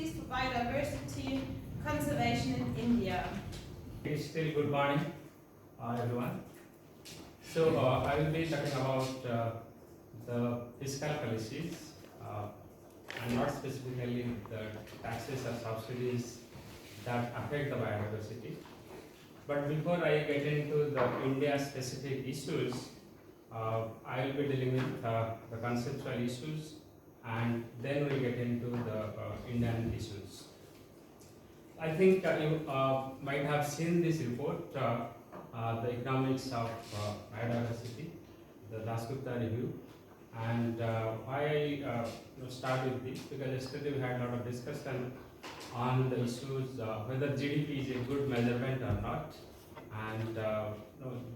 Policies for Biodiversity Conservation in India. It's still good morning, everyone. So I will be talking about the fiscal policies and not specifically the taxes or subsidies that affect the biodiversity. But before I get into the India specific issues, I will be dealing with the conceptual issues, and then we'll get into the Indian issues. I think you might have seen this report, the economics of biodiversity, the Dasgupta review. And why I start with this, because yesterday we had a lot of discussion on the issues whether GDP is a good measurement or not. And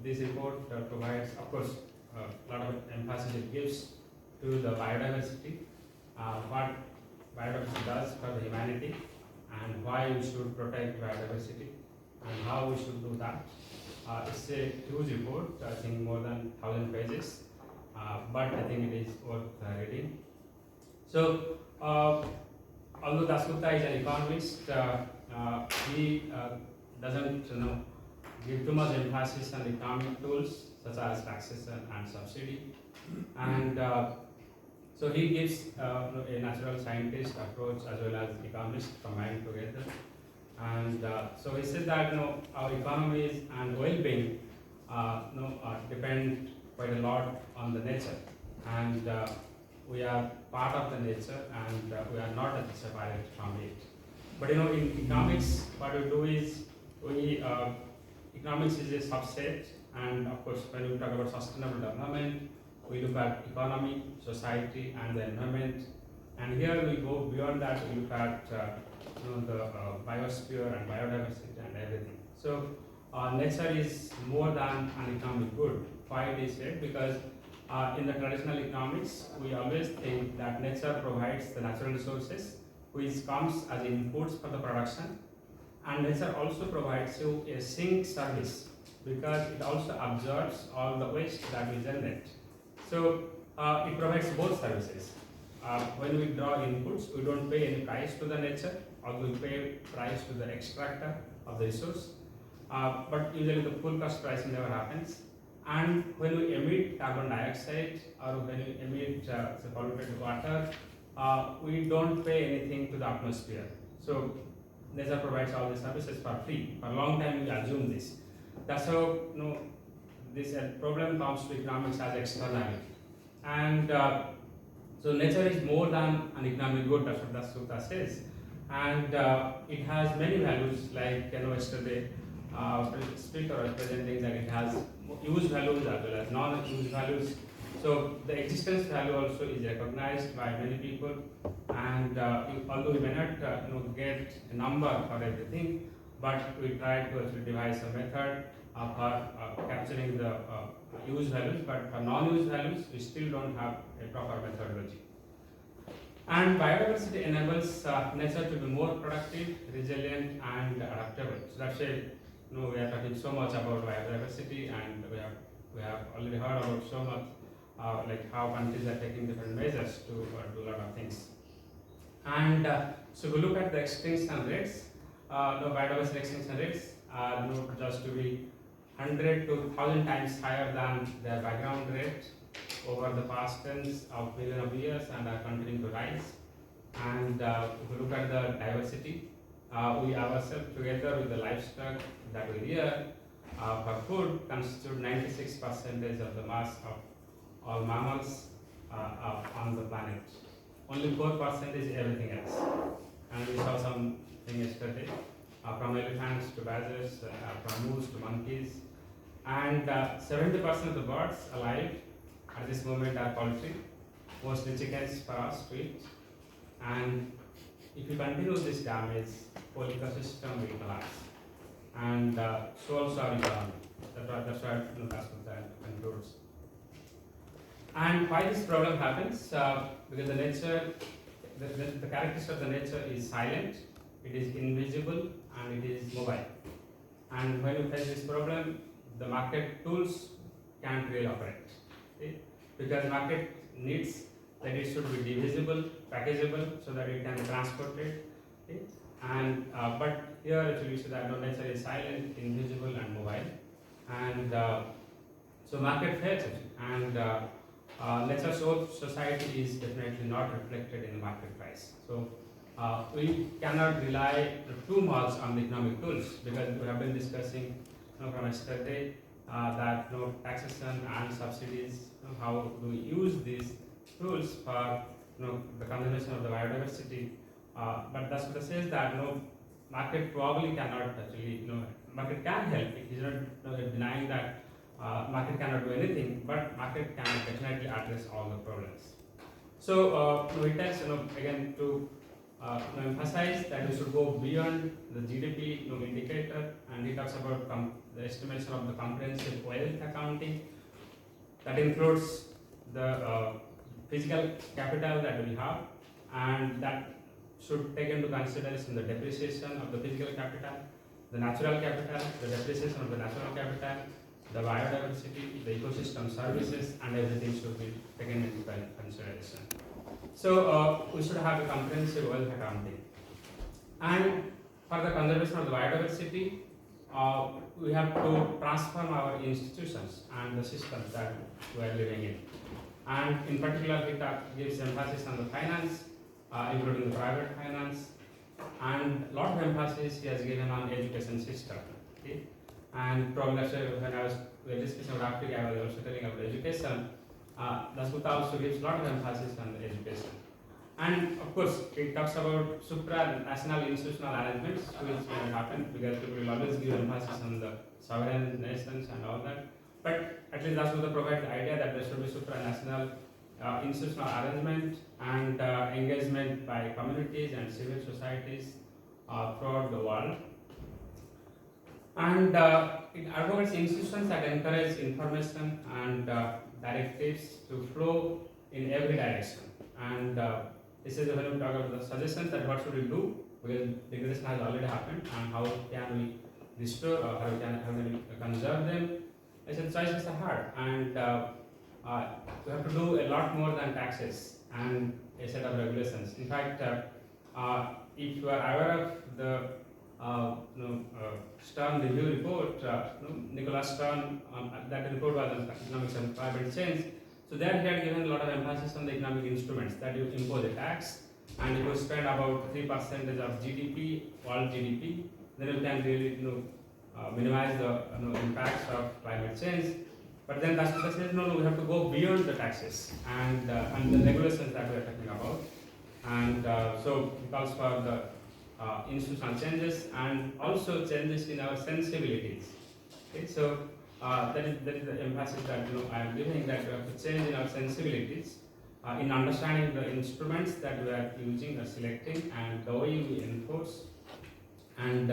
this report provides, of course, a lot of emphasis it gives to the biodiversity, what biodiversity does for the humanity, and why we should protect biodiversity, and how we should do that. It's a huge report, I think more than 1,000 pages, but I think it is worth reading. So, although Dasgupta is an economist, he doesn't give too much emphasis on economic tools such as taxation and subsidy, and so he gives a natural scientist approach as well as economist combined together. And so he says that our economies and well-being depend quite a lot on the nature, and we are part of the nature, and we are not separate from it. But in economics, what we do is economics is a subset, and of course, when we talk about sustainable development, we look at economy, society, and the environment. And here we go beyond that. We look at the biosphere and biodiversity and everything. So nature is more than an economic good. Why it is said? Because in the traditional economics, we always think that nature provides the natural resources, which comes as inputs for the production, and nature also provides you a sink service because it also absorbs all the waste that we generate. So it provides both services. When we draw inputs, we don't pay any price to the nature, although we pay price to the extractor of the resource. But usually the full cost pricing never happens. And when we emit carbon dioxide or when we emit polluted water, we don't pay anything to the atmosphere. So nature provides all the services for free. For a long time we assume this. That's how this problem comes to economics as externality. And so nature is more than an economic good, that's what Dasgupta says. And it has many values, like yesterday speaker was presenting that it has use values as well as non-use values. So the existence value also is recognized by many people, and although we may not get a number for everything, but we try to actually devise a method for capturing the use values, but for non-use values we still don't have a proper methodology. And biodiversity enables nature to be more productive, resilient, and adaptable. So that's why we are talking so much about biodiversity, and we have already heard about so much like how countries are taking different measures to do a lot of things. And so if we look at the extinction rates, the biodiversity extinction rates are just to be 100 to 1,000 times higher than their background rate over the past tens of millions of years, and are continuing to rise. And if we look at the diversity, we ourselves together with the livestock that we rear for food constitute 96% of the mass of all mammals on the planet. Only 4% is everything else. And we saw something yesterday, from elephants to badgers, from moose to monkeys. And 70% of the birds alive at this moment are poultry, mostly chickens for us to eat. And if you continue this damage, whole ecosystem will collapse. And so also our economy. That's what Dasgupta concludes. And why this problem happens? Because the nature, the characteristic of the nature is silent, it is invisible, and it is mobile. And when you face this problem, the market tools can't really operate. Okay? Because market needs that it should be divisible, packageable, so that it can be transported. Okay? And but here actually you see that nature is silent, invisible, and mobile, and so market fails actually, and nature society is definitely not reflected in the market price. So we cannot rely too much on the economic tools, because we have been discussing from yesterday that taxation and subsidies, how do we use these tools for the conservation of the biodiversity. But Dasgupta says that market probably cannot actually, market can help. He is not denying that market cannot do anything, but market can definitely address all the problems. So he tells again to emphasize that we should go beyond the GDP indicator, and he talks about the estimation of the comprehensive wealth accounting. That includes the physical capital that we have, and that should take into consideration the depreciation of the physical capital, the natural capital, the depreciation of the natural capital, the biodiversity, the ecosystem services, and everything should be taken into consideration. So we should have a comprehensive wealth accounting. And for the conservation of the biodiversity, we have to transform our institutions and the systems that we are living in. And in particular, he gives emphasis on the finance, including the private finance, and a lot of emphasis he has given on education system. Okay? And probably when I was discussing about Africa, I was also telling about education. Dasgupta also gives a lot of emphasis on the education. And of course, it talks about supranational institutional arrangements, which will happen because people will always give emphasis on the sovereign nations and all that. But at least Dasgupta provides the idea that there should be supranational institutional arrangement and engagement by communities and civil societies throughout the world. And it advocates institutions that encourage information and directives to flow in every direction. And this is when we talk about the suggestions that what should we do, because degradation has already happened, and how can we restore or how can we conserve them. I said choices are hard, and we have to do a lot more than taxes and a set of regulations. In fact, if you are aware of the Stern review report, Nicholas Stern, that report was on economics and climate change. So there he had given a lot of emphasis on the economic instruments, that you impose a tax and you spend about 3% of GDP, world GDP, then you can really minimize the impacts of climate change. But then Dasgupta says, no, we have to go beyond the taxes and the regulations that we are talking about. And so it calls for the institutional changes and also changes in our sensibilities. Okay, so that is the emphasis that I am giving, that we have to change in our sensibilities in understanding the instruments that we are using or selecting and the way we enforce. And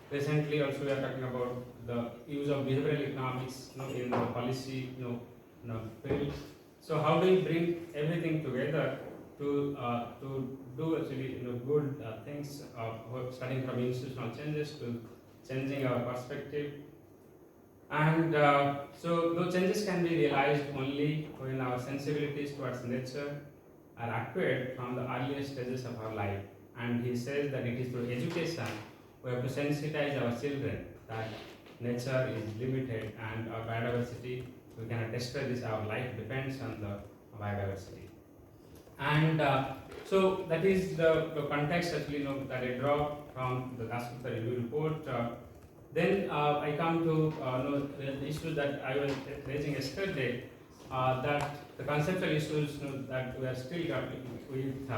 recently also we are talking about the use of behavioral economics in the policy field. So how do we bring everything together to do actually good things, starting from institutional changes to changing our perspective. And so those changes can be realized only when our sensibilities towards nature are acquired from the earliest stages of our life. And he says that it is through education we have to sensitize our children that nature is limited and our biodiversity, we cannot destroy this, our life depends on the biodiversity. And so that is the context actually that I draw from the Dasgupta review report. Then I come to the issue that I was raising yesterday, that the conceptual issues that we are still grappling with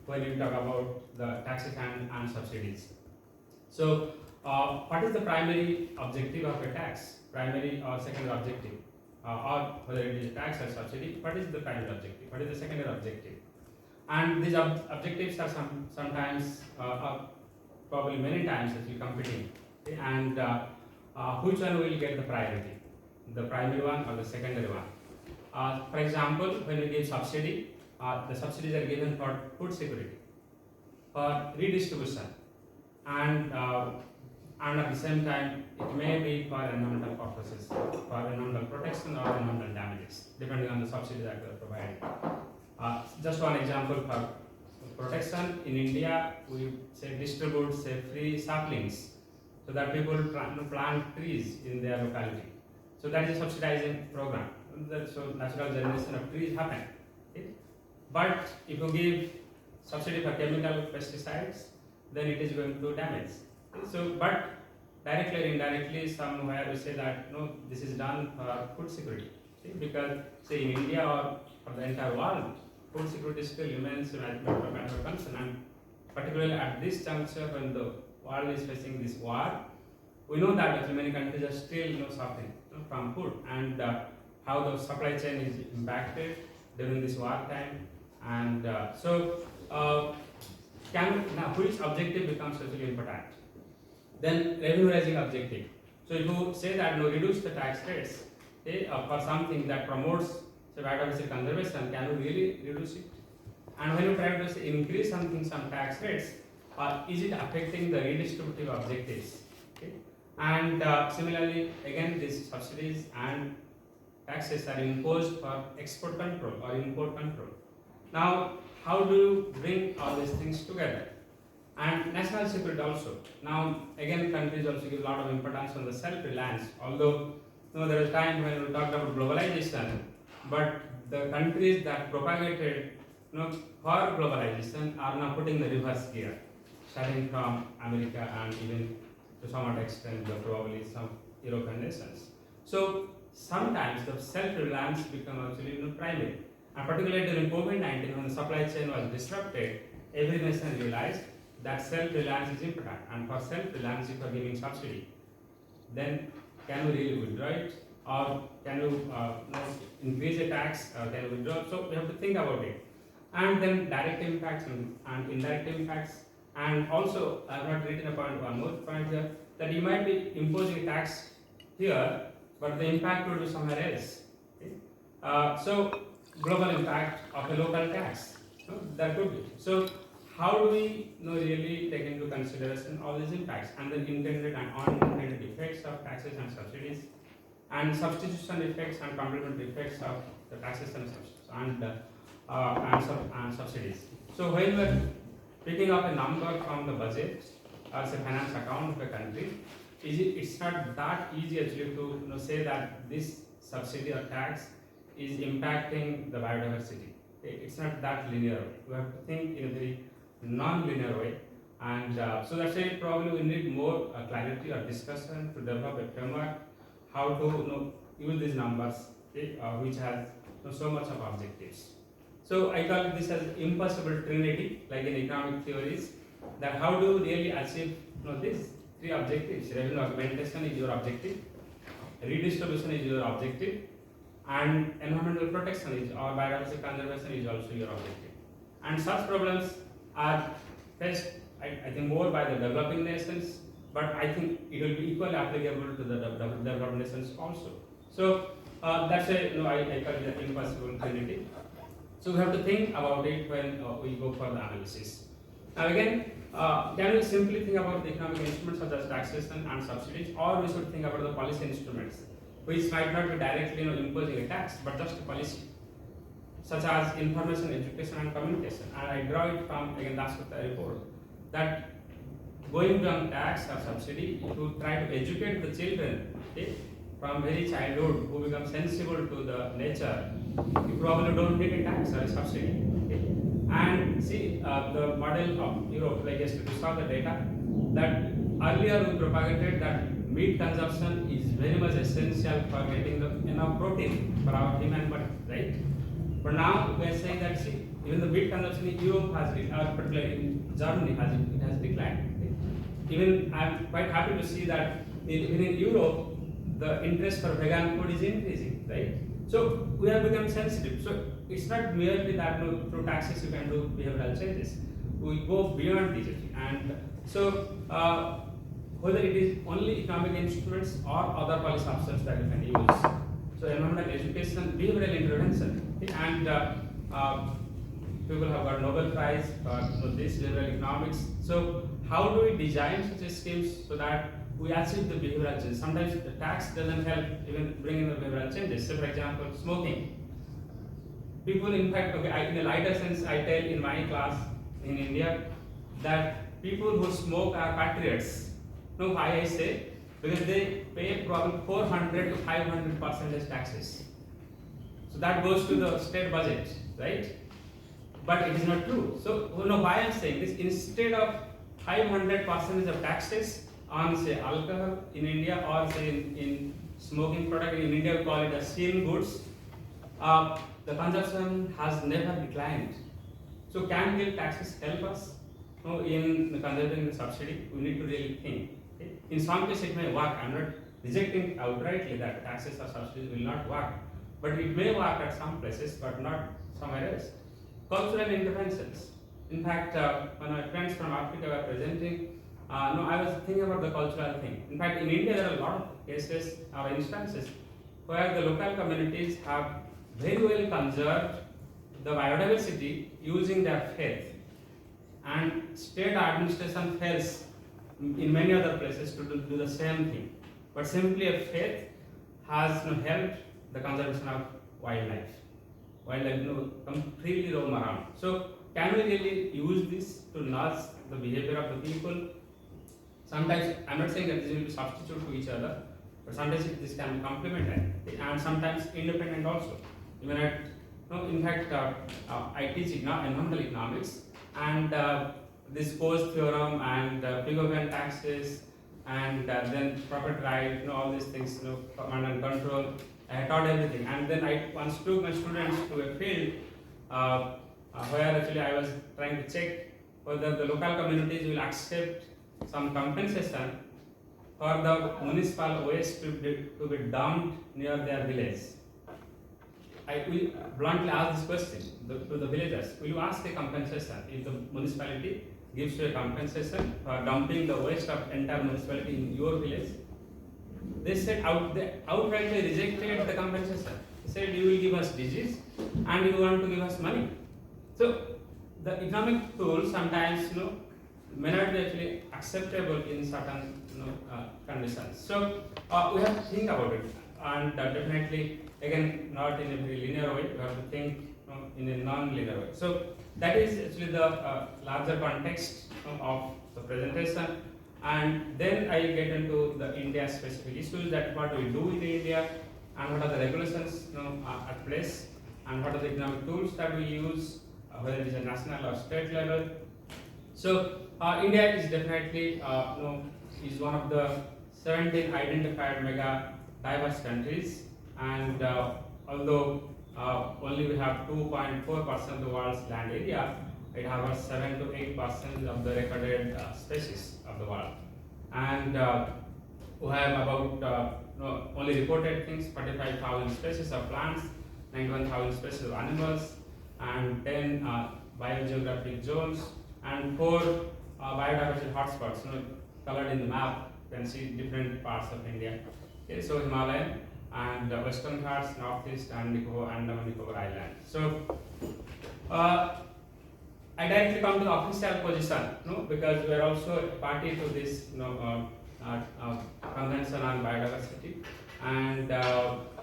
when we talk about the taxes and subsidies. So what is the primary objective of a tax, primary or secondary objective, or whether it is tax or subsidy, what is the primary objective, what is the secondary objective? And these objectives are sometimes, probably many times actually competing. Okay? And which one will get the priority, the primary one or the secondary one? For example, when we give subsidy, the subsidies are given for food security, for redistribution, and at the same time it may be for environmental purposes, for environmental protection or environmental damages, depending on the subsidy that we are providing. Just one example for protection in India, we say distribute say free saplings so that people plant trees in their locality. So that is a subsidizing program. So natural generation of trees happen. Okay? But if you give subsidy for chemical pesticides, then it is going to damage. Okay? So, but directly or indirectly, somewhere we say that no, this is done for food security. Okay? Because say in India or for the entire world, food security still remains a matter of concern, and particularly at this juncture when the world is facing this war, we know that actually many countries are still suffering from food, and how the supply chain is impacted during this war time, and which objective becomes actually important? Then revenue raising objective. So if you say that reduce the tax rates for something that promotes biodiversity conservation, can you really reduce it? And when you try to increase some tax rates, is it affecting the redistributive objectives? Okay? And similarly, again, these subsidies and taxes are imposed for export control or import control. Now, how do you bring all these things together? And national security also. Now, again, countries also give a lot of importance on the self-reliance. Although there is a time when we talked about globalization, but the countries that propagated for globalization are now putting the reverse gear, starting from America and even to some extent probably some European nations. So sometimes the self-reliance becomes actually primary, and particularly during COVID-19 when the supply chain was disrupted, every nation realized that self-reliance is important, and for self-reliance if you are giving subsidy, then can we really withdraw it, or can you increase the tax, or can you withdraw? So we have to think about it. And then direct impacts and indirect impacts, and also I have not written one more point here, that you might be imposing a tax here, but the impact will be somewhere else. Okay? So global impact of a local tax, that could be. So how do we really take into consideration all these impacts, and the intended and unintended effects of taxes and subsidies, and substitution effects and complementary effects of the taxes and subsidies. So when we are picking up a number from the budget or say finance account of a country, it's not that easy actually to say that this subsidy or tax is impacting the biodiversity. It's not that linear. We have to think in a very non-linear way, and so that's why probably we need more clarity or discussion to develop a framework how to use these numbers, which has so much of objectives. So I call this as impossible trinity, like in economic theories, that how do you really achieve these three objectives? Revenue augmentation is your objective, redistribution is your objective, and environmental protection is, or biodiversity conservation is also your objective. And such problems are faced, I think, more by the developing nations, but I think it will be equally applicable to the developed nations also. So that's why I call it the impossible trinity. So we have to think about it when we go for the analysis. Now again, can we simply think about the economic instruments such as taxation and subsidies, or we should think about the policy instruments, which might not be directly imposing a tax, but just a policy, such as information, education, and communication. And I draw it from again that's what the report, that going beyond tax or subsidy, to try to educate the children from very childhood, who become sensible to the nature, you probably don't need a tax or a subsidy. And see the model of Europe, like yesterday we saw the data that earlier we propagated that meat consumption is very much essential for getting enough protein for our human body, right? But now we are saying that see, even the meat consumption in Europe has, or particularly in Germany, has declined. Even I am quite happy to see that even in Europe, the interest for vegan food is increasing, right? So we have become sensitive. So it's not merely that through taxes you can do behavioral changes. We go beyond these, and so whether it is only economic instruments or other policy options that you can use. So environmental education, behavioral intervention, and people have got Nobel Prize for this behavioral economics. So how do we design such schemes so that we achieve the behavioral change? Sometimes the tax doesn't help even bringing the behavioral changes. So for example, smoking. People, in fact, in a lighter sense, I tell in my class in India that people who smoke are patriots. You know why I say? Because they pay probably 400 to 500% taxes. So that goes to the state budget, right? But it is not true. So you know why I am saying this? Instead of 500% of taxes on say alcohol in India or say in smoking product in India we call it as seen goods, the consumption has never declined. So can bill taxes help us? No, in conserving the subsidy, we need to really think. Okay? In some cases it may work. I'm not rejecting outrightly that taxes or subsidies will not work, but it may work at some places, but not somewhere else. Cultural interventions. In fact, when my friends from Africa were presenting, I was thinking about the cultural thing. In fact, in India there are a lot of cases or instances where the local communities have very well conserved the biodiversity using their faith, and state administration fails in many other places to do the same thing. But simply a faith has helped the conservation of wildlife. Wildlife completely roam around. So can we really use this to nudge the behavior of the people? Sometimes I'm not saying that this will be substitute to each other, but sometimes this can be complementary and sometimes independent also. Even at in fact, I teach environmental economics, and this Coase theorem and Pigouvian taxes and then property right, all these things, command and control. I taught everything, and then I once took my students to a field where actually I was trying to check whether the local communities will accept some compensation for the municipal waste to be dumped near their village. I will bluntly ask this question to the villagers: will you ask a compensation if the municipality gives you a compensation for dumping the waste of entire municipality in your village? They said they outrightly rejected the compensation. They said you will give us disease and you want to give us money. So the economic tools sometimes may not be actually acceptable in certain conditions. So we have to think about it, and definitely again not in a very linear way. We have to think in a non-linear way. So that is actually the larger context of the presentation, and then I get into the India specific issues, that what we do in India and what are the regulations at place and what are the economic tools that we use, whether it is a national or state level. So India is definitely is one of the 17 identified mega diverse countries, and although only we have 2.4% of the world's land area, it has 7 to 8% of the recorded species of the world, and we have about only reported things 45,000 species of plants, 91,000 species of animals, and 10 biogeographic zones, and 4 biodiversity hotspots colored in the map. You can see different parts of India. Okay, so Himalayan and Western Ghats, Northeast, and Andaman Nicobar Island. So I directly come to the official position, because we are also a party to this convention on biodiversity. And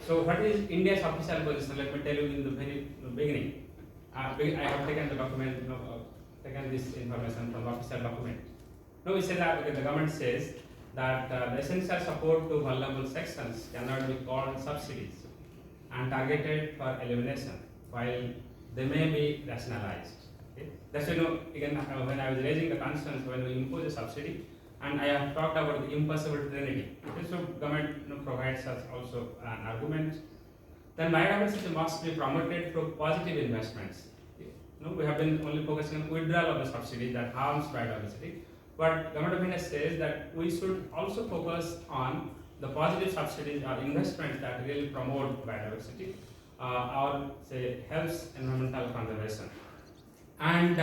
so what is India's official position? Let me tell you in the very beginning. I have taken the document, taken this information from the official document. Now we say that the government says that the essential support to vulnerable sections cannot be called subsidies and targeted for elimination, while they may be rationalized. Okay? That's why again when I was raising the concerns when we impose a subsidy, and I have talked about the impossible trinity. Okay? So government provides us also an argument. Then biodiversity must be promoted through positive investments. Okay? We have been only focusing on withdrawal of the subsidy that harms biodiversity. But Government of India says that we should also focus on the positive subsidies or investments that really promote biodiversity or say helps environmental conservation. And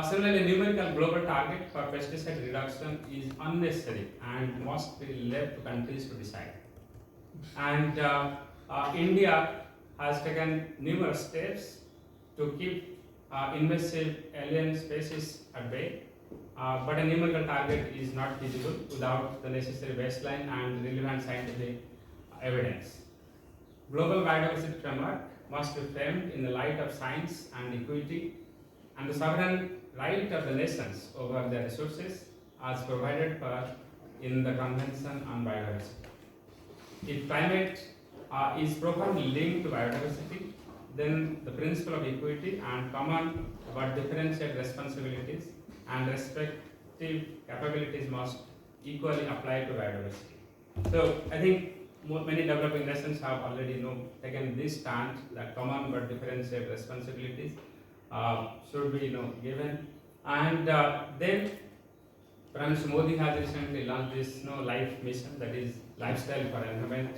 similarly, numerical global target for pesticide reduction is unnecessary and must be left to countries to decide. And India has taken numerous steps to keep invasive alien species at bay. But a numerical target is not feasible without the necessary baseline and relevant scientific evidence. Global biodiversity framework must be framed in the light of science and equity, and the sovereign right of the nations over their resources as provided for in the Convention on Biodiversity. If climate is properly linked to biodiversity, then the principle of equity and common but differentiated responsibilities and respective capabilities must equally apply to biodiversity. So I think many developing nations have already taken this stand that common but differentiated responsibilities should be given, and then Prime Minister Modi has recently launched this life mission, that is lifestyle for environment.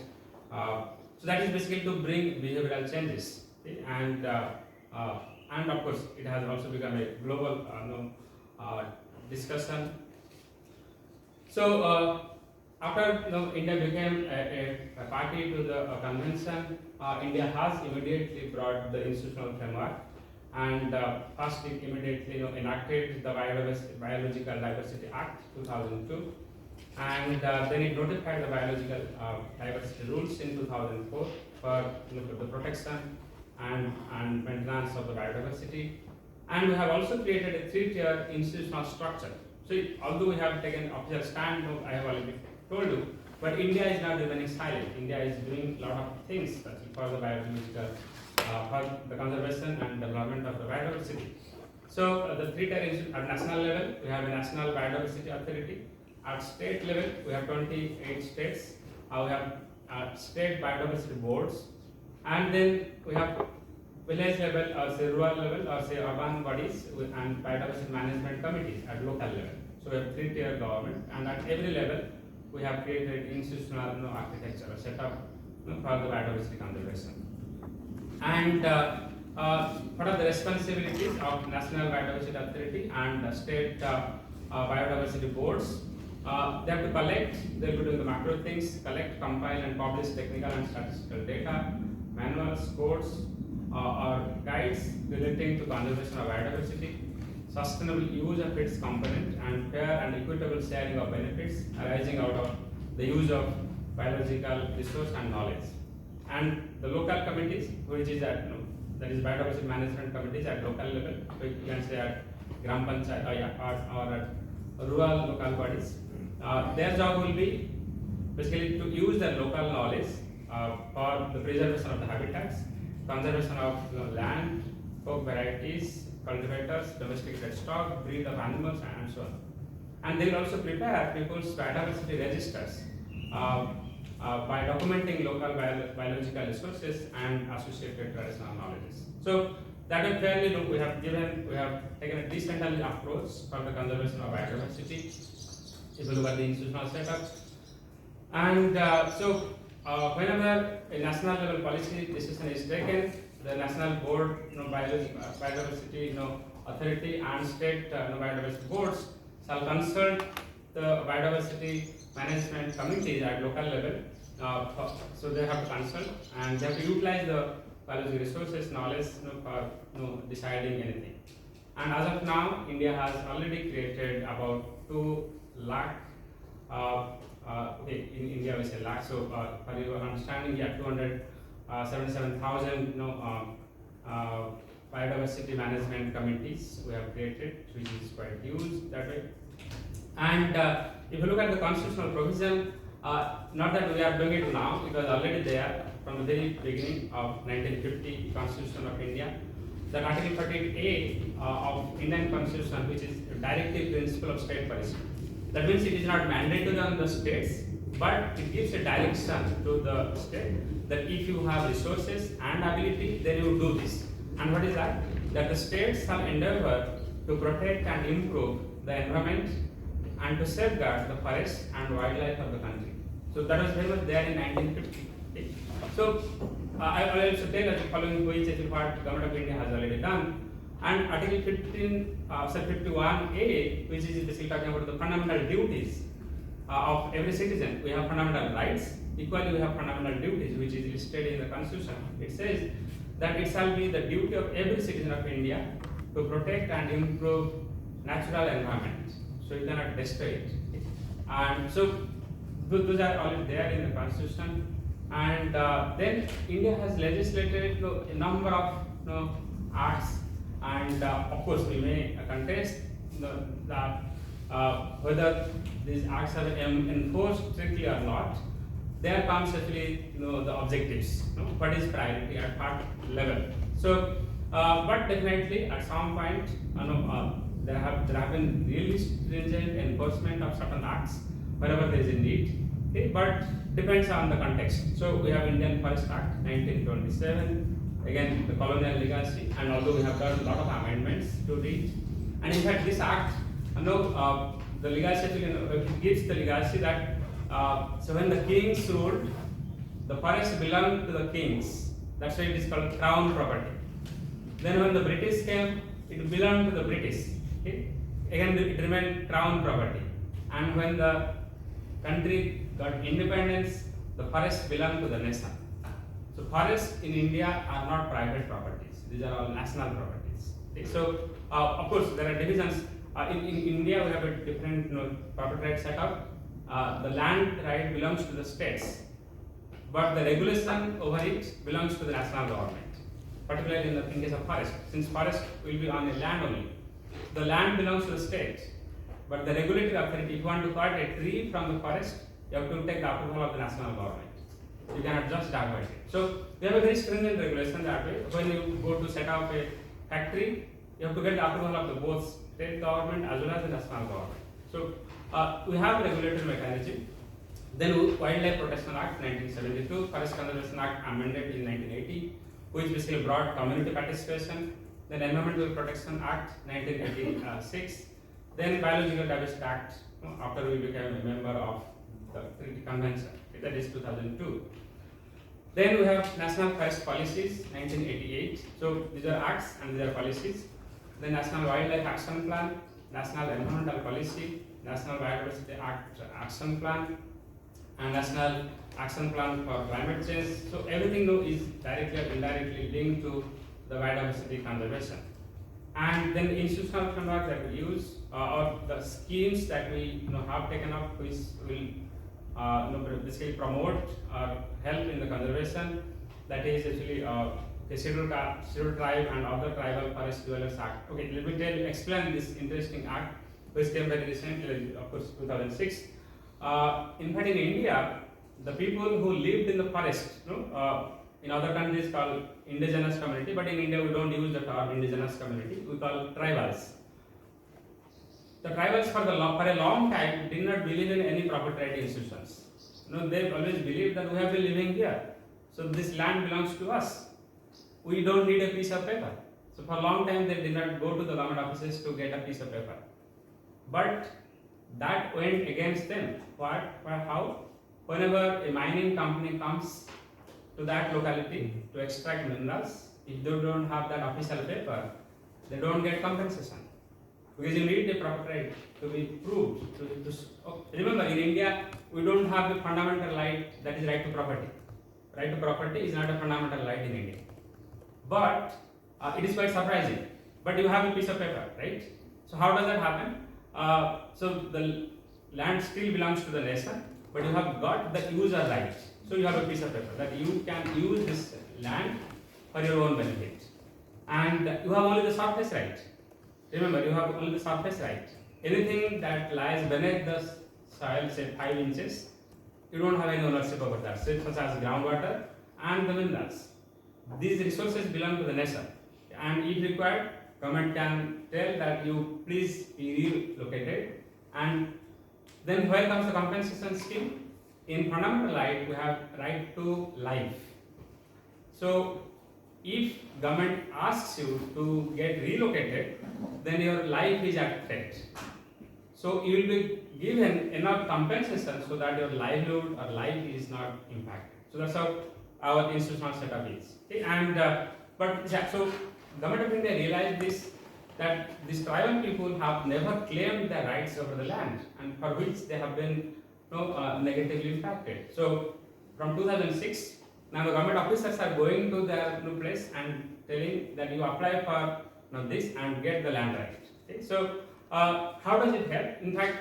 So that is basically to bring behavioral changes, okay? And of course it has also become a global discussion. So after India became a party to the convention, India has immediately brought the institutional framework, and first it immediately enacted the Biological Diversity Act 2002, and then it notified the biological diversity rules in 2004 for the protection and maintenance of the biodiversity. And we have also created a 3-tier institutional structure. So although we have taken official stand, I have already told you, but India is not remaining silent. India is doing a lot of things for the biological, for the conservation and development of the biodiversity. So the 3-tier at national level, we have a National Biodiversity Authority. At state level, we have 28 states. We have state biodiversity boards, and then we have village level, or say rural level, or say urban bodies and biodiversity management committees at local level. So we have 3-tier government, and at every level we have created institutional architecture or setup for the biodiversity conservation. And what are the responsibilities of National Biodiversity Authority and state biodiversity boards? They have to collect, they will be doing the macro things, collect, compile and publish technical and statistical data, manuals, codes, or guides relating to conservation of biodiversity, sustainable use of its component, and fair and equitable sharing of benefits arising out of the use of biological resource and knowledge. And the local committees, which is at that is biodiversity management committees at local level, so you can say at Gram Panchayat or at rural local bodies. Their job will be basically to use their local knowledge for the preservation of the habitats, conservation of land, folk varieties, cultivators, domesticated stock, breed of animals, and so on. And they will also prepare people's biodiversity registers by documenting local biological resources and associated traditional knowledges. So that is fairly we have taken a decentralized approach for the conservation of biodiversity. If you look at the institutional setup, and whenever a national level policy decision is taken, the national board, biodiversity, authority, and state biodiversity boards shall consult the biodiversity management committees at local level. So they have to consult and they have to utilize the biological resources, knowledge for deciding anything. And as of now, India has already created about 2 lakh. Okay, in India we say lakh. So for your understanding, 277,000 biodiversity management committees we have created, which is quite huge that way. And if you look at the constitutional provision, not that we are doing it now, it was already there from the very beginning of 1950 Constitution of India. That Article 38A of Indian Constitution, which is a directive principle of state policy. That means it is not mandated on the states, but it gives a direction to the state that if you have resources and ability, then you do this. And what is that? That the states have endeavor to protect and improve the environment and to safeguard the forest and wildlife of the country. So that was very much there in 1950. Okay. So I will also tell that the following which is what Government of India has already done. And Article 51A, which is basically talking about the fundamental duties of every citizen. We have fundamental rights, equally we have fundamental duties, which is listed in the Constitution. It says that it shall be the duty of every citizen of India to protect and improve natural environment. So you cannot destroy it. And so those are already there in the Constitution. And then India has legislated a number of acts and of course we may contest whether these acts are enforced strictly or not. There comes actually the objectives, what is priority at part level. So, but definitely at some point, there have been really stringent enforcement of certain acts wherever there is a need. Okay, but depends on the context. So we have Indian Forest Act 1927, again the colonial legacy, and although we have done a lot of amendments to it, and in fact this act, the legacy gives the legacy that so when the kings ruled, the forest belonged to the kings. That's why it is called crown property. Then when the British came, it belonged to the British. Okay? Again, it remained crown property. And when the country got independence, the forest belonged to the nation. So forests in India are not private properties. These are all national properties. Okay? So of course there are divisions. In India we have a different property right setup. The land right belongs to the states, but the regulation over it belongs to the national government, particularly in the case of forest. Since forest will be on a land only, the land belongs to the state, but the regulatory authority, if you want to cut a tree from the forest, you have to take the approval of the national government. You cannot just divert it. So we have a very stringent regulation that way. When you go to set up a factory, you have to get the approval of the both state government as well as the national government. So we have regulatory mechanism. Then Wildlife Protection Act 1972, Forest Conservation Act amended in 1980, which basically brought community participation. Then Environmental Protection Act 1986. Then Biological Diversity Act after we became a member of the Treaty Convention, that is 2002. Then we have National Forest Policies 1988. So these are acts and these are policies. The National Wildlife Action Plan, National Environmental Policy, National Biodiversity Act Action Plan, and National Action Plan for Climate Change. So everything now is directly or indirectly linked to the biodiversity conservation. And then the institutional framework that we use, or the schemes that we have taken up, which will basically promote or help in the conservation. That is actually the Scheduled Tribe and Other Tribal Forest Dwellers Act. Okay, let me explain this interesting act, which came very recently, of course, 2006. In fact, in India, the people who lived in the forest, in other countries called indigenous community, but in India we don't use the term indigenous community, we call tribals. The tribals for a long time did not believe in any property right institutions. They always believed that we have been living here, so this land belongs to us. We don't need a piece of paper. So for a long time they did not go to the government offices to get a piece of paper. But that went against them. How? Whenever a mining company comes to that locality to extract minerals, if they don't have that official paper, they don't get compensation. Because you need a proper right to be proved. Remember, in India, we don't have a fundamental right, that is right to property. Right to property is not a fundamental right in India. But it is quite surprising. But you have a piece of paper, right? So how does that happen? So the land still belongs to the nation, but you have got the user right. So you have a piece of paper that you can use this land for your own benefit. And you have only the surface right. Remember, you have only the surface right. Anything that lies beneath the soil, say 5 inches, you don't have any ownership over that, such as groundwater and the minerals. These resources belong to the nation. And if required, government can tell that you please be relocated. And then where comes the compensation scheme? In fundamental right, we have right to life. So if government asks you to get relocated, then your life is at threat. So you will be given enough compensation so that your livelihood or life is not impacted. So that's how our institutional setup is. Okay? And so government of India realized this, that these tribal people have never claimed their rights over the land, and for which they have been negatively impacted. So from 2006, now the government officers are going to their new place and telling that you apply for this and get the land right. Okay? So how does it help? In fact,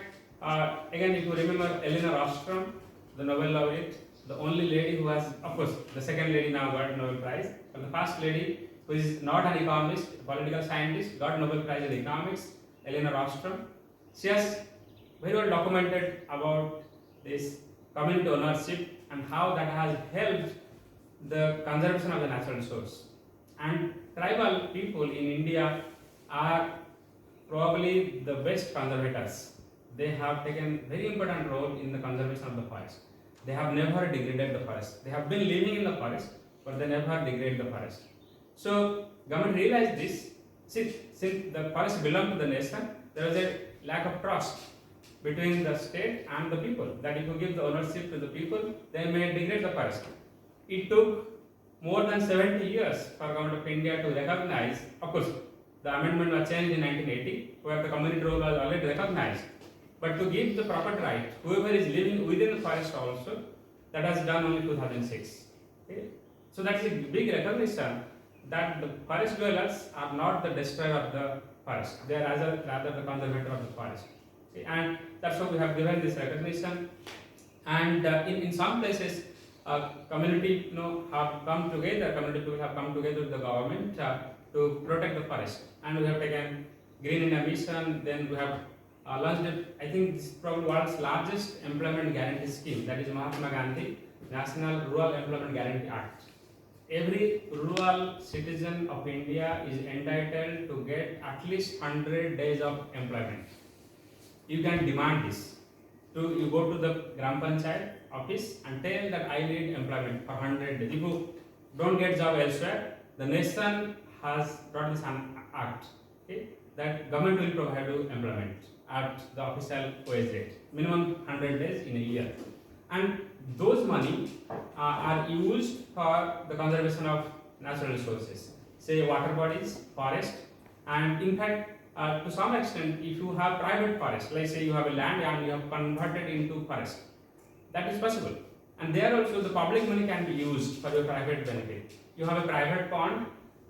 again, if you remember Eleanor Ostrom, the Nobel laureate, the only lady who has, of course, the second lady now got Nobel Prize, but the first lady, who is not an economist, political scientist, got Nobel Prize in Economics, Eleanor Ostrom. She has very well documented about this community ownership and how that has helped the conservation of the natural resource. And tribal people in India are probably the best conservators. They have taken very important role in the conservation of the forest. They have never degraded the forest. They have been living in the forest, but they never degrade the forest. So government realized this. Since the forest belonged to the nation, there was a lack of trust between the state and the people. That if you give the ownership to the people, they may degrade the forest. It took more than 70 years for government of India to recognize. Of course, the amendment was changed in 1980, where the community role was already recognized. But to give the proper right, whoever is living within the forest also, that was done only 2006. Okay? So that's a big recognition that the forest dwellers are not the destroyer of the forest. They are rather the conservator of the forest. Okay? And that's why we have given this recognition. And in some places, community have come together, community people have come together with the government to protect the forest. And we have taken Green India Mission, then we have launched it. I think this is probably world's largest employment guarantee scheme, that is Mahatma Gandhi National Rural Employment Guarantee Act. Every rural citizen of India is entitled to get at least 100 days of employment. You can demand this. You go to the Gram Panchayat office and tell that I need employment for 100 days. If you don't get job elsewhere, the nation has brought this act, okay, that government will provide you employment at the official wage rate, minimum 100 days in a year. And those money are used for the conservation of natural resources, say water bodies, forest, and in fact, to some extent, if you have private forest, like say you have a land and you have converted into forest, that is possible. And there also the public money can be used for your private benefit. You have a private pond,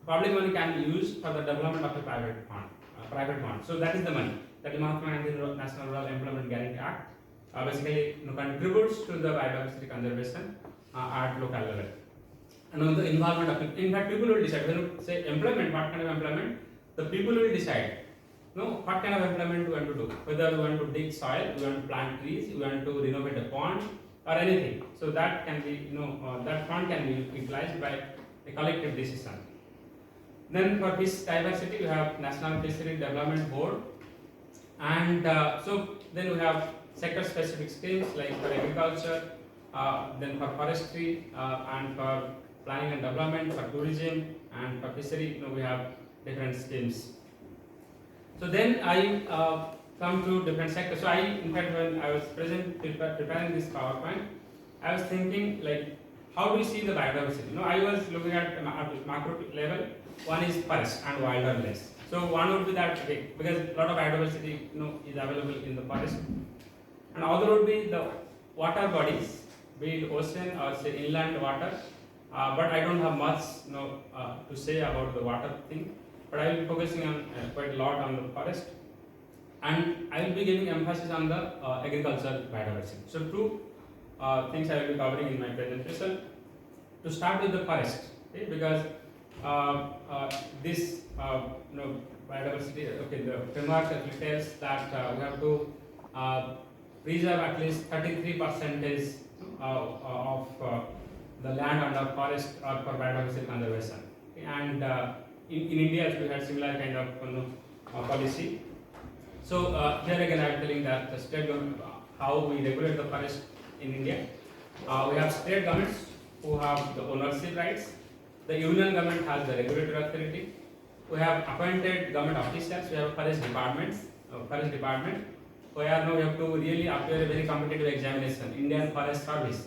public money can be used for the development of a private pond. So that is the money that the Mahatma Gandhi National Rural Employment Guarantee Act basically contributes to the biodiversity conservation at local level. And on the involvement of people, in fact, people will decide. When you say employment, what kind of employment, the people will decide. What kind of employment we want to do? Whether we want to dig soil, we want to plant trees, we want to renovate a pond, or anything. So that can be, that fund can be utilized by a collective decision. Then for fish diversity, we have National Fishery Development Board, and so then we have sector-specific schemes like for agriculture, then for forestry, and for planning and development, for tourism, and for fishery. We have different schemes. So then I come to different sectors. So in fact, when I was preparing this PowerPoint, I was thinking like, how do we see the biodiversity? I was looking at macro level. One is forest and wilderness. So one would be that, okay, because a lot of biodiversity is available in the forest, and other would be the water bodies, be it ocean or say inland water. But I don't have much to say about the water thing. But I will be focusing on quite a lot on the forest, and I will be giving emphasis on the agricultural biodiversity. So two things I will be covering in my presentation. To start with the forest, okay, because this biodiversity, okay, the framework actually tells that we have to preserve at least 33% of the land under forest or for biodiversity conservation. And in India, we had similar kind of policy. So here again, I am telling that the state government, how we regulate the forest in India. We have state governments who have the ownership rights. The union government has the regulatory authority. We have appointed government officials. We have forest department, where now we have to really appear a very competitive examination, Indian Forest Service.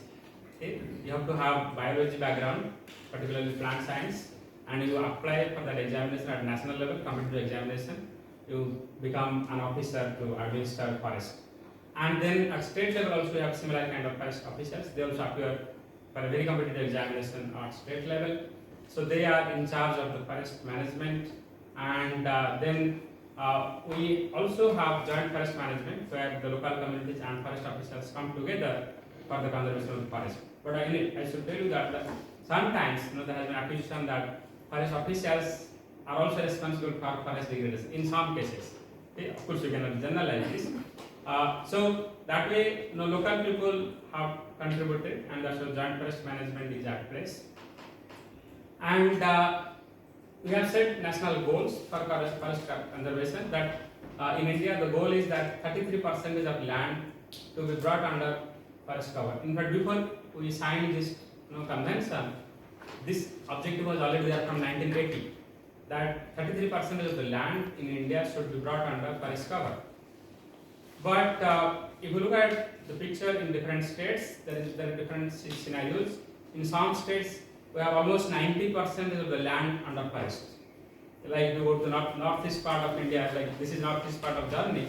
Okay? You have to have biology background, particularly plant science, and you apply for that examination at national level, competitive examination. You become an officer to administer forest. And then at state level also we have similar kind of forest officials. They also appear for a very competitive examination at state level. So they are in charge of the forest management. And then we also have joint forest management, where the local communities and forest officials come together for the conservation of the forest. But I should tell you that sometimes there has been accusation that forest officials are also responsible for forest degradation in some cases. Okay, of course, you cannot generalize this. So that way, local people have contributed, and that's why joint forest management is at place. And we have set national goals for forest conservation. That in India, the goal is that 33% of land to be brought under forest cover. In fact, before we signed this convention, this objective was already there from 1980. That 33% of the land in India should be brought under forest cover. But if you look at the picture in different states, there are different scenarios. In some states, we have almost 90% of the land under forest. Like if you go to the northeast part of India, like this is northeast part of Germany,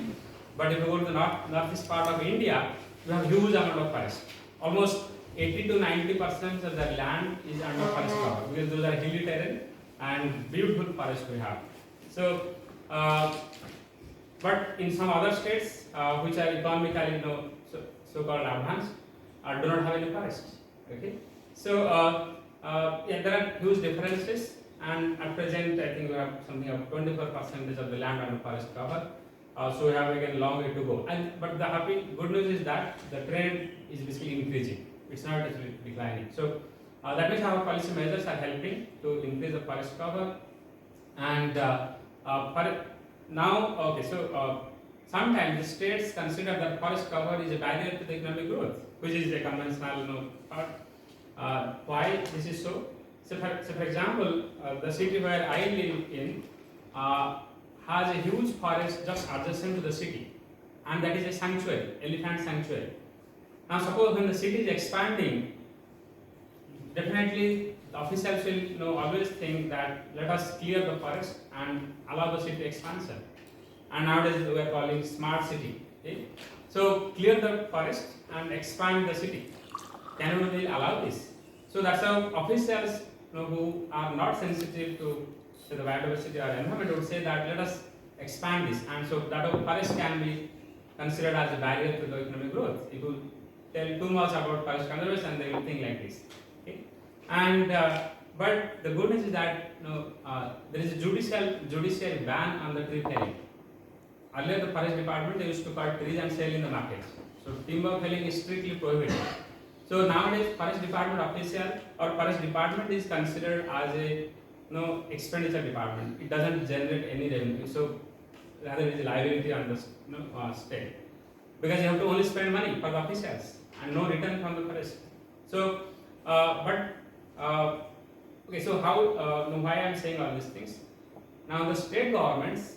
but if you go to the northeast part of India, you have huge amount of forest. Almost 80 to 90% of the land is under forest cover because those are hilly terrain and beautiful forest we have. So, but in some other states which are economically so-called advanced do not have any forest. Okay, so yeah, there are huge differences, and at present I think we have something of 24% of the land under forest cover. So we have again long way to go. But the good news is that the trend is basically increasing. It's not actually declining. So that means our policy measures are helping to increase the forest cover. And sometimes the states consider that forest cover is a barrier to the economic growth, which is a conventional part. Why this is so? So for example, the city where I live in has a huge forest just adjacent to the city, and that is a sanctuary, elephant sanctuary. Now suppose when the city is expanding, definitely the officials will always think that let us clear the forest and allow the city expansion. And nowadays we are calling smart city. Okay? So clear the forest and expand the city. Can we really allow this? So that's how officials who are not sensitive to the biodiversity or environment would say that let us expand this, and so that forest can be considered as a barrier to the economic growth. If you tell too much about forest conservation, they will think like this. Okay? And but the good news is that there is a judicial ban on the tree felling. Earlier, the forest department they used to cut trees and sell in the market. So timber felling is strictly prohibited. So nowadays, forest department official or forest department is considered as a expenditure department. It doesn't generate any revenue. So rather it is a liability on the state, because you have to only spend money for the officials and no return from the forest. So okay, so how why I am saying all these things? Now the state governments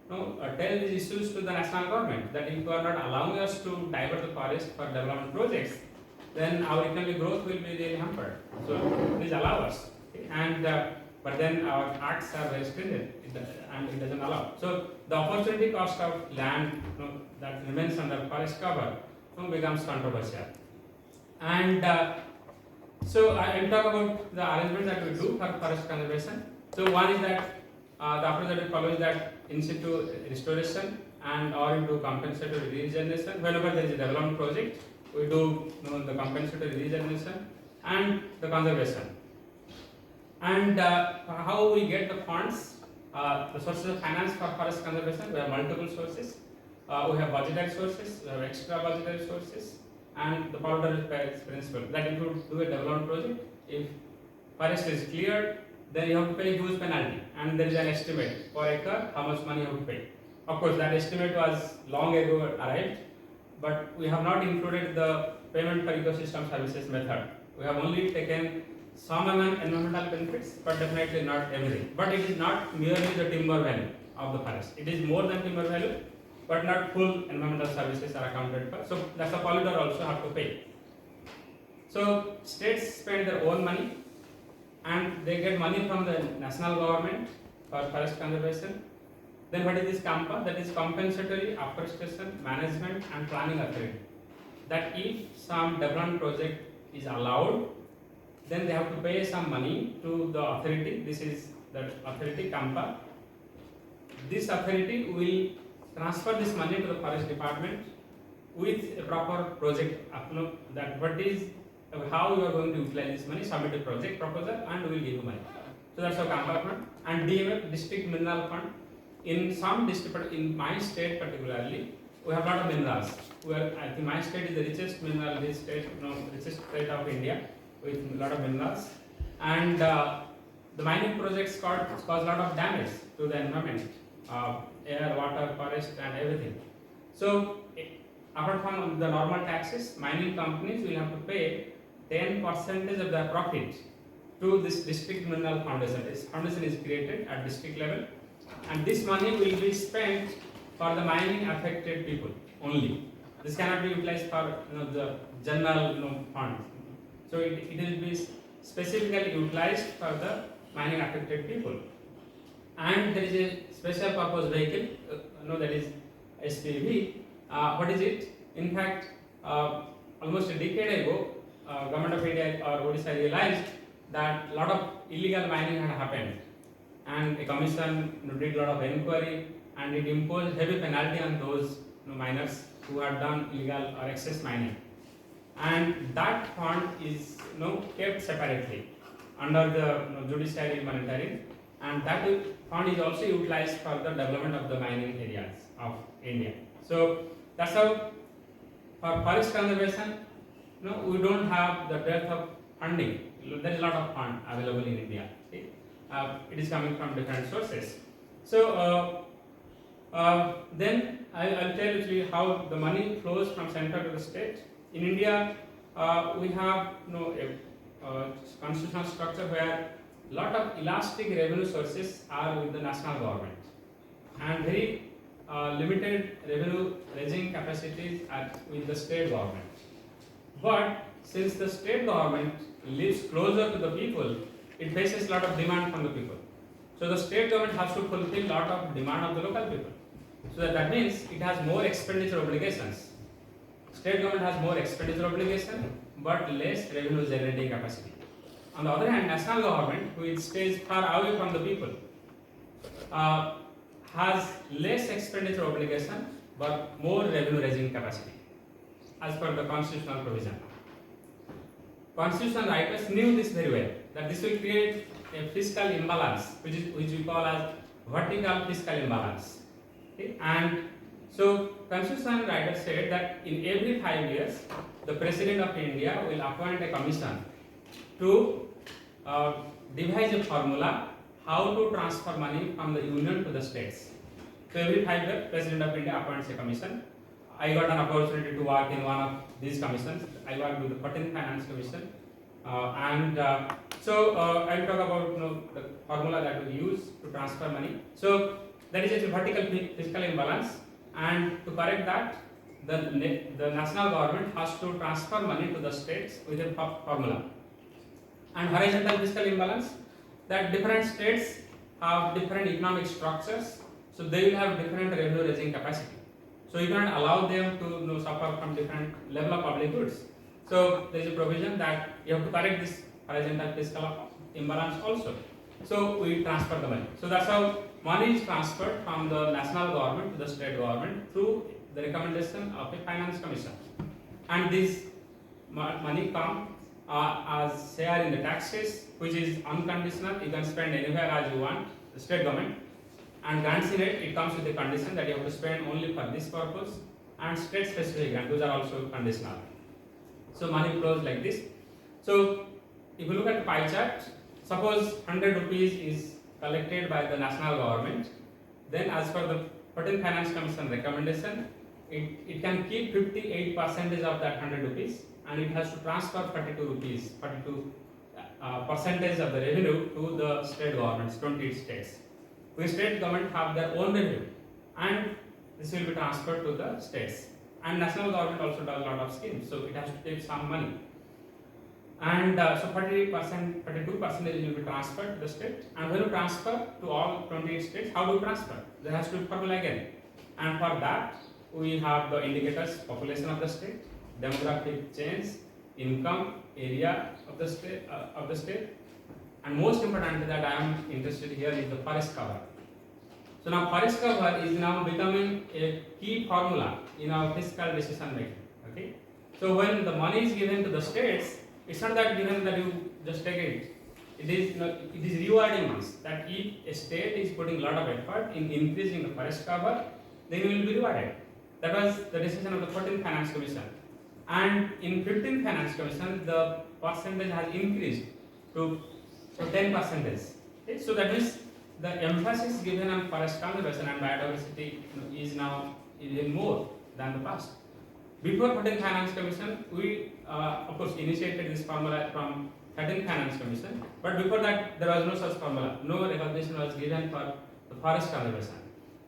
tell these issues to the national government that if you are not allowing us to divert the forest for development projects, then our economic growth will be really hampered. So please allow us. Okay? And but then our acts are very stringent and it doesn't allow. So the opportunity cost of land that remains under forest cover becomes controversial. And so I will talk about the arrangements that we do for forest conservation. So one is that the approach that we follow is that in situ restoration and or we do compensatory regeneration. Whenever there is a development project, we do the compensatory regeneration and the conservation. And how we get the funds, the sources of finance for forest conservation, we have multiple sources. We have budgetary sources, we have extra budgetary sources, and the powder principle. That if you do a development project, if forest is cleared, then you have to pay a huge penalty, and there is an estimate per acre how much money you have to pay. Of course, that estimate was long ago arrived, but we have not included the payment for ecosystem services method. We have only taken some environmental benefits, but definitely not everything. But it is not merely the timber value of the forest. It is more than timber value, but not full environmental services are accounted for. So that's the polluter also have to pay. So states spend their own money, and they get money from the national government for forest conservation. Then what is this CAMPA? That is compensatory afforestation management and planning authority. That if some development project is allowed, then they have to pay some money to the authority. This is the authority CAMPA. This authority will transfer this money to the forest department with a proper project. That what is how you are going to utilize this money. Submit a project proposal and we will give you money. So that's our Kampa fund. And DMF, District Mineral Fund. In some district, in my state particularly, we have a lot of minerals. I think my state is the richest mineral rich state, richest state of India with a lot of minerals. And the mining projects cause a lot of damage to the environment, air, water, forest, and everything. So, apart from the normal taxes, mining companies will have to pay 10% of their profit to this district mineral foundation. This foundation is created at district level, and this money will be spent for the mining affected people only. This cannot be utilized for the general fund. So it will be specifically utilized for the mining affected people. And there is a special purpose vehicle, that is SPV. What is it? In fact, almost a decade ago, Government of India or Odisha realized that a lot of illegal mining had happened, and a commission did a lot of inquiry, and it imposed heavy penalty on those miners who had done illegal or excess mining. And that fund is kept separately under the judiciary monitoring, and that fund is also utilized for the development of the mining areas of India. So that's how for forest conservation, we don't have the depth of funding. There is a lot of fund available in India. Okay? It is coming from different sources. So then I'll tell you how the money flows from center to the state. In India, we have a constitutional structure where a lot of elastic revenue sources are with the national government, and very limited revenue raising capacities are with the state government. But since the state government lives closer to the people, it faces a lot of demand from the people. So the state government has to fulfill a lot of demand of the local people. So that means it has more expenditure obligations. State government has more expenditure obligation but less revenue generating capacity. On the other hand, national government, which stays far away from the people, has less expenditure obligation but more revenue raising capacity as per the constitutional provision. Constitutional writers knew this very well, that this will create a fiscal imbalance, which we call as vertical fiscal imbalance. Okay? And so constitutional writers said that in every 5 years, the President of India will appoint a commission to devise a formula how to transfer money from the union to the states. So every 5 years, President of India appoints a commission. I got an opportunity to work in one of these commissions. I worked with the 14th Finance Commission, so I will talk about the formula that we use to transfer money. So that is a vertical fiscal imbalance, and to correct that, the national government has to transfer money to the states with a formula. And horizontal fiscal imbalance, that different states have different economic structures, so they will have different revenue raising capacity. So you cannot allow them to suffer from different level of public goods. So there is a provision that you have to correct this horizontal fiscal imbalance also. So we transfer the money. So that's how money is transferred from the national government to the state government through the recommendation of a finance commission. And this money comes as share in the taxes, which is unconditional. You can spend anywhere as you want, the state government. And grants in it comes with the condition that you have to spend only for this purpose, and state specific grants, those are also conditional. So money flows like this. So if you look at the pie chart, suppose 100 rupees is collected by the national government, then as per the 14th Finance Commission recommendation, it can keep 58% of that 100 rupees, and it has to transfer 42 rupees, 42 percentage of the revenue to the state governments, 20 states. The state government have their own revenue, and this will be transferred to the states. And national government also does a lot of schemes, so it has to take some money. And so 42% will be transferred to the state. And when you transfer to all 28 states, how do you transfer? There has to be formula again. And for that, we have the indicators: population of the state, demographic change, income, area of the state, and most importantly that I am interested here is the forest cover. So now forest cover is now becoming a key formula in our fiscal decision making. So when the money is given to the states, it's not that given that you just take it. it is, it is rewarding us that if a state is putting a lot of effort in increasing the forest cover, then we will be rewarded. That was the decision of the 14th Finance Commission. And in 15th Finance Commission, the percentage has increased to 10%. Okay? So that means the emphasis given on forest conservation and biodiversity is now even more than the past. Before 14th Finance Commission, we of course initiated this formula from 13th Finance Commission, but before that there was no such formula. No recognition was given for the forest conservation.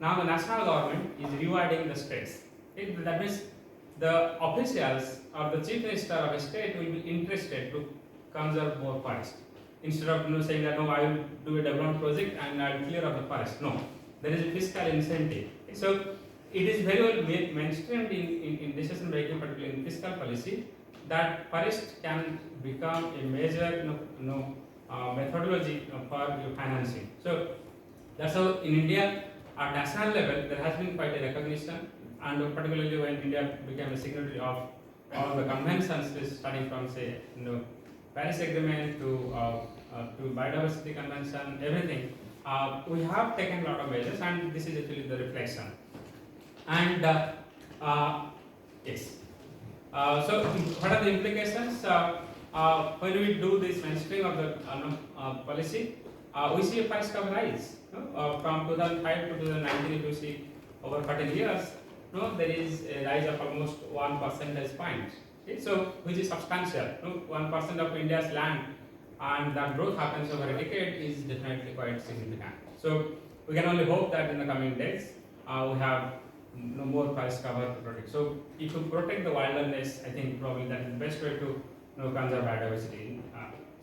Now the national government is rewarding the states. Okay? That means the officials or the chief minister of a state will be interested to conserve more forest. Instead of saying that no, I will do a development project and I will clear up the forest. No, there is a fiscal incentive. So it is very well mainstreamed in decision making, particularly in fiscal policy, that forest can become a major methodology for your financing. So that's how in India at national level there has been quite a recognition, and particularly when India became a signatory of all the conventions, starting from say Paris Agreement to biodiversity convention, everything. We have taken a lot of measures, and this is actually the reflection. And yes. So what are the implications when we do this mainstream of the policy? We see a forest cover rise from 2005 to 2019. If you see over 14 years, there is a rise of almost 1 percentage point. Okay? So which is substantial. 1% of India's land, and that growth happens over a decade is definitely quite significant. So we can only hope that in the coming days we have more forest cover to protect. So if you protect the wilderness, I think probably that is the best way to conserve biodiversity.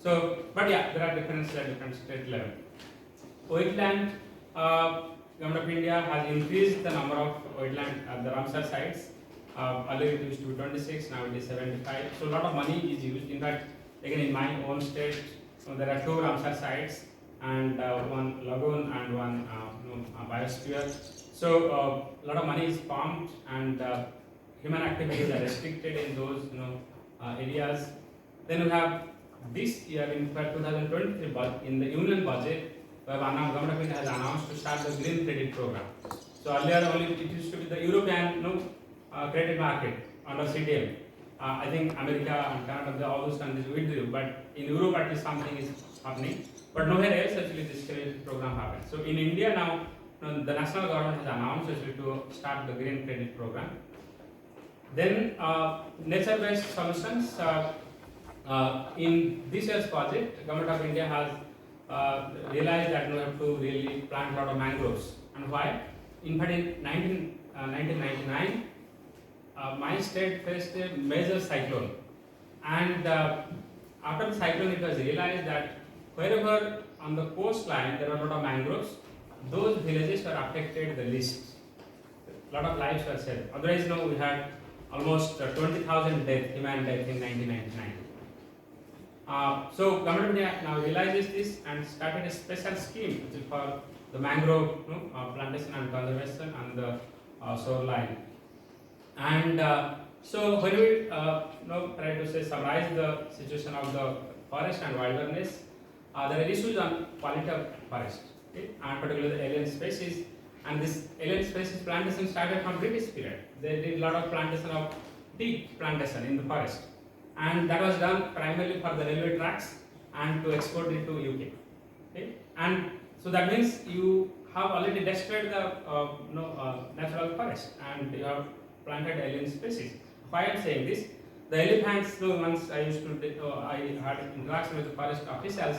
But yeah, there are differences at different state level. Wetland, Government of India has increased the number of wetland at the Ramsar sites. Earlier it used to be 26, now it is 75. So a lot of money is used. In fact, again in my own state, there are 2 Ramsar sites and 1 lagoon and 1 biosphere. So a lot of money is pumped, and human activities are restricted in those areas. Then we have this year in 2023 in the union budget, Government of India has announced to start the green credit program. So earlier only it used to be the European credit market under CDM. I think America and Canada, all those countries withdrew, but in Europe at least something is happening. But nowhere else actually this credit program happens. So in India now, the national government has announced actually to start the green credit program. Then nature-based solutions. In this year's budget, Government of India has realized that we have to really plant a lot of mangroves. And why? In fact, in 1999, my state faced a major cyclone, and after the cyclone, it was realized that wherever on the coastline there are a lot of mangroves, those villages were affected the least. A lot of lives were saved. Otherwise, we had almost 20,000 human deaths in 1999. So Government of India now realizes this and started a special scheme which is for the mangrove plantation and conservation and the shoreline. And so when we try to summarize the situation of the forest and wilderness, there are issues on quality of forest, okay? And particularly the alien species. And this alien species plantation started from British period. They did a lot of plantation of teak plantation in the forest, and that was done primarily for the railway tracks and to export it to UK. Okay? And so that means you have already destroyed the natural forest, and you have planted alien species. Why I am saying this? The elephants. Once I used to, I had interaction with the forest officials.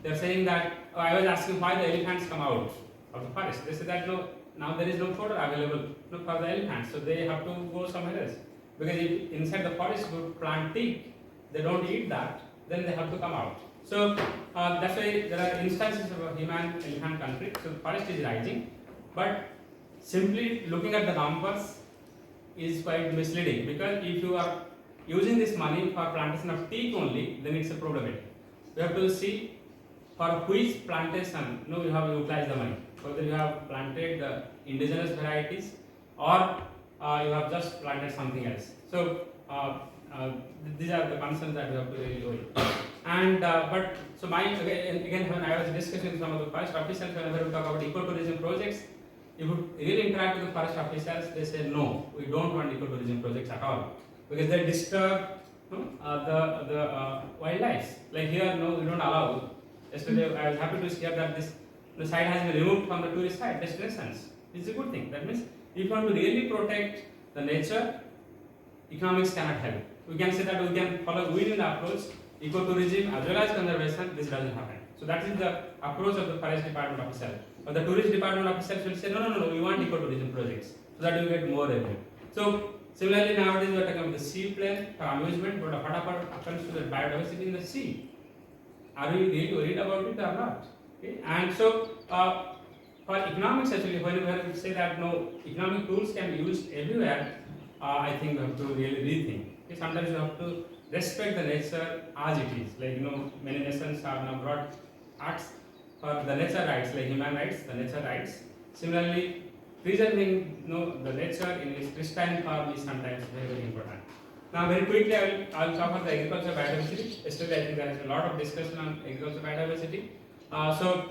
They are saying that I was asking why the elephants come out of the forest. They said that now there is no fodder available for the elephants, so they have to go somewhere else. Because if inside the forest you plant teak, they don't eat that, then they have to come out. So that's why there are instances of a human-elephant conflict. So the forest is rising, but simply looking at the numbers is quite misleading, because if you are using this money for plantation of teak only, then it's a problem. You have to see for which plantation you have utilized the money. Whether you have planted the indigenous varieties or you have just planted something else. So these are the concerns that we have to really weigh. And but so my again when I was discussing with some of the forest officials, whenever we talk about ecotourism projects, if you really interact with the forest officials, they say no, we don't want ecotourism projects at all because they disturb the wildlife. Like here, no, we don't allow. Yesterday, I was happy to hear that the site has been removed from the tourist site destinations. It's a good thing. That means if you want to really protect the nature, economics cannot help. We can say that we can follow win-win approach, ecotourism as well as conservation. This doesn't happen. So that is the approach of the forest department officer. But the tourist department officers will say no, we want ecotourism projects so that you get more revenue. So similarly nowadays we are talking about the seaplane for amusement, but what happens to the biodiversity in the sea? Are we really worried about it or not? Okay. And so for economics actually, when we say that no economic tools can be used everywhere, I think we have to really rethink. Okay. Sometimes you have to respect the nature as it is. Like many nations have now brought acts for the nature rights, like human rights, the nature rights. Similarly, preserving the nature in its pristine form is sometimes very, very important. Now, very quickly, I will talk about the agriculture biodiversity. Yesterday, I think there is a lot of discussion on agriculture biodiversity. So,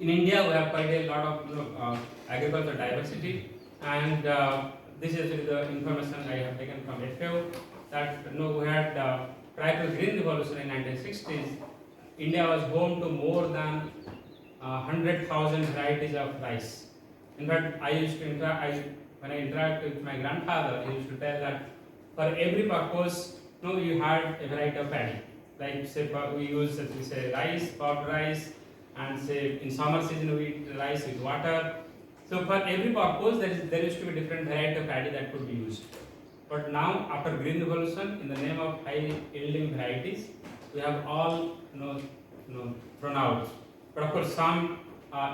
in India, we have quite a lot of agriculture diversity, and this is actually the information I have taken from FAO that we had prior to the Green Revolution in 1960s, India was home to more than 100,000 varieties of rice. In fact, I used to when I interact with my grandfather, he used to tell that for every purpose, you had a variety of paddy. Like say we use rice, puffed rice, and say in summer season we eat rice with water. So for every purpose, there used to be different variety of paddy that could be used. But now after Green Revolution, in the name of high yielding varieties, we have all thrown out. But of course, some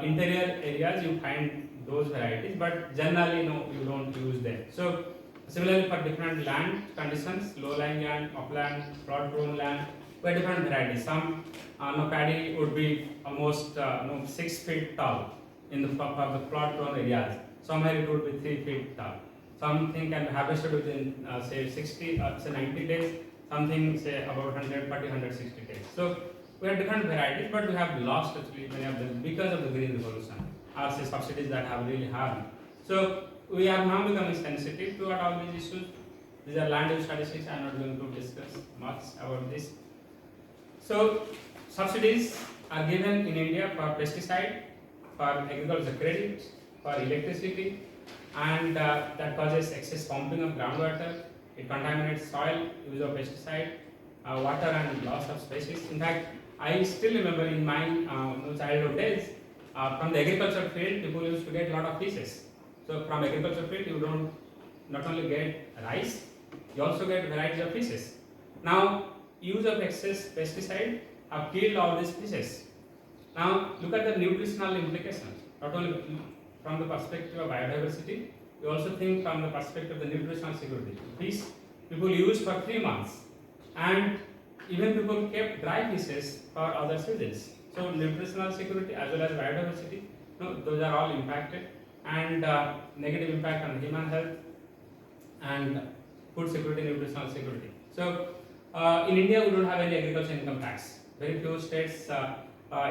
interior areas you find those varieties, but generally you don't use them. So similarly for different land conditions, low-lying land, upland, flood-prone land, we have different varieties. Some paddy would be almost 6 feet tall in the flood-prone areas. Somewhere it would be 3 feet tall. Something can be harvested within say 60 or say 90 days. Something say about 140, 160 days. So we have different varieties, but we have lost actually many of them because of the Green Revolution, or say subsidies that have really harmed. So we are now becoming sensitive to all these issues. These are land use statistics. I am not going to discuss much about this. So subsidies are given in India for pesticide, for agriculture credit, for electricity, and that causes excess pumping of groundwater. It contaminates soil, use of pesticide, water, and loss of species. In fact, I still remember in my childhood days, from the agricultural field, people used to get a lot of fishes. So from agricultural field, you don't not only get rice, you also get varieties of fishes. Now, use of excess pesticide have killed all these fishes. Now, look at the nutritional implications. Not only from the perspective of biodiversity, we also think from the perspective of the nutritional security. Fish people use for 3 months, and even people kept dry fishes for other seasons. So nutritional security as well as biodiversity, those are all impacted, and negative impact on human health and food security, nutritional security. So in India, we don't have any agriculture income tax. Very few states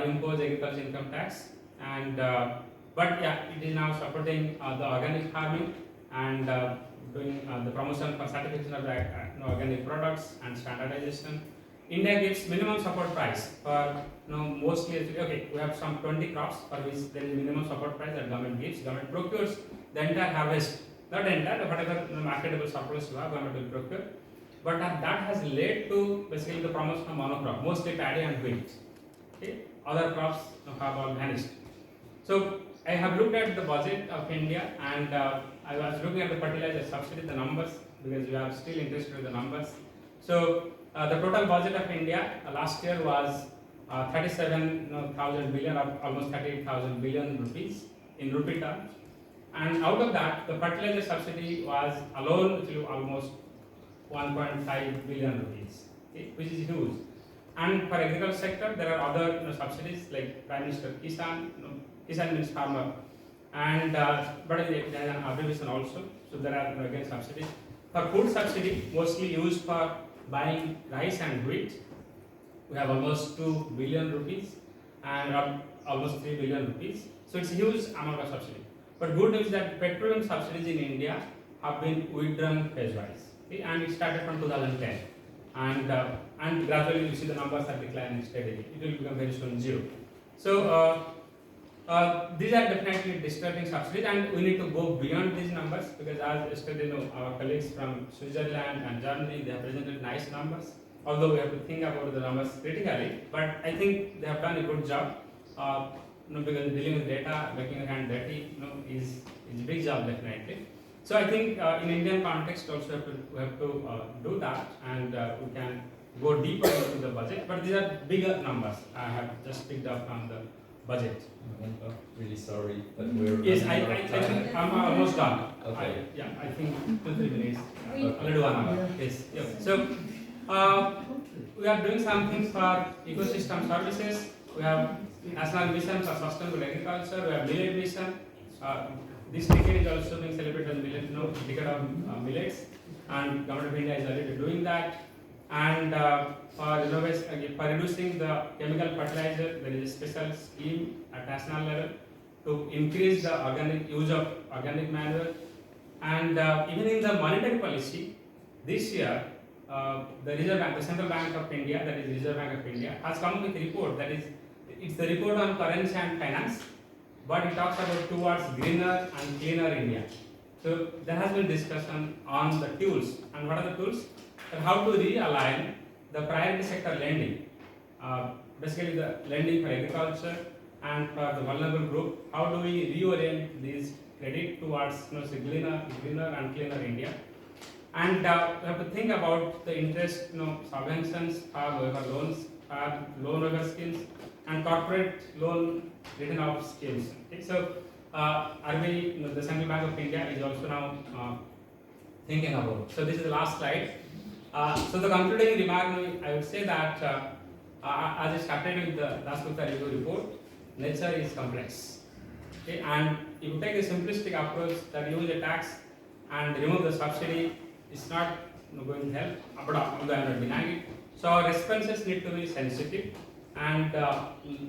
impose agriculture income tax, and but yeah, it is now supporting the organic farming and doing the promotion for certification of organic products and standardization. India gives minimum support price for mostly we have some 20 crops for which there is minimum support price that government gives. Government procures the entire harvest, not entire, whatever marketable surplus you have, government will procure. But that has led to basically the promotion of monocrop, mostly paddy and wheat. Okay, other crops have all vanished. So I have looked at the budget of India, and I was looking at the fertilizer subsidy, the numbers, because we are still interested in the numbers. So the total budget of India last year was 37,000 billion, or almost 38,000 billion rupees in rupee terms. And out of that, the fertilizer subsidy was alone to almost 1.5 billion rupees, okay, which is huge. And for agriculture sector, there are other subsidies like Prime Minister Kisan. Kisan means farmer, and but there is an abbreviation also. So there are again subsidies. For food subsidy, mostly used for buying rice and wheat, we have almost 2 billion rupees and almost 3 billion rupees. So it's a huge amount of subsidy. But good news that petroleum subsidies in India have been withdrawn phase-wise, okay? And it started from 2010, and gradually you see the numbers are declining steadily. It will become very soon zero. So these are definitely disturbing subsidies, and we need to go beyond these numbers, because as yesterday, our colleagues from Switzerland and Germany, they have presented nice numbers. Although we have to think about the numbers critically, but I think they have done a good job. Because dealing with data, making your hand dirty, is a big job definitely. So I think in Indian context also we have to do that, and we can go deeper into the budget. But these are bigger numbers. I have just picked up from the budget. Really sorry, but we're Yes, running out of time. think I'm almost done. Okay. I think 2-3 minutes. We- I'll do 1 hour. Yes. Yeah. So we are doing something for ecosystem services. We have National Mission for Sustainable Agriculture. We have Millet Mission. This decade is also being celebrated as millet, decade of millets, and Government of India is already doing that. And for reducing the chemical fertilizer, there is a special scheme at national level to increase the use of organic manure. And even in the monetary policy, this year, the Central Bank of India, that is Reserve Bank of India, has come with a report that is, it's the report on currency and finance, but it talks about towards greener and cleaner India. So there has been discussion on the tools, and what are the tools? And how to realign the priority sector lending, basically the lending for agriculture and for the vulnerable group. How do we reorient these credit towards greener and cleaner India? And we have to think about the interest, subventions, waiver loans, loan waiver schemes, and corporate loan written off schemes. Okay, so RBI, the Central Bank of India, is also now thinking about. So this is the last slide. So the concluding remark, I would say that as I started with the Dasgupta review report, nature is complex. Okay, and if you take a simplistic approach that use a tax and remove the subsidy, it's not going to help, but although I am not denying it. So our responses need to be sensitive, and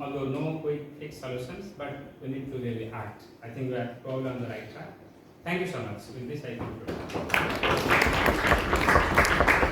although no quick fix solutions, but we need to really act. I think we are probably on the right track. Thank you so much. With this, I conclude.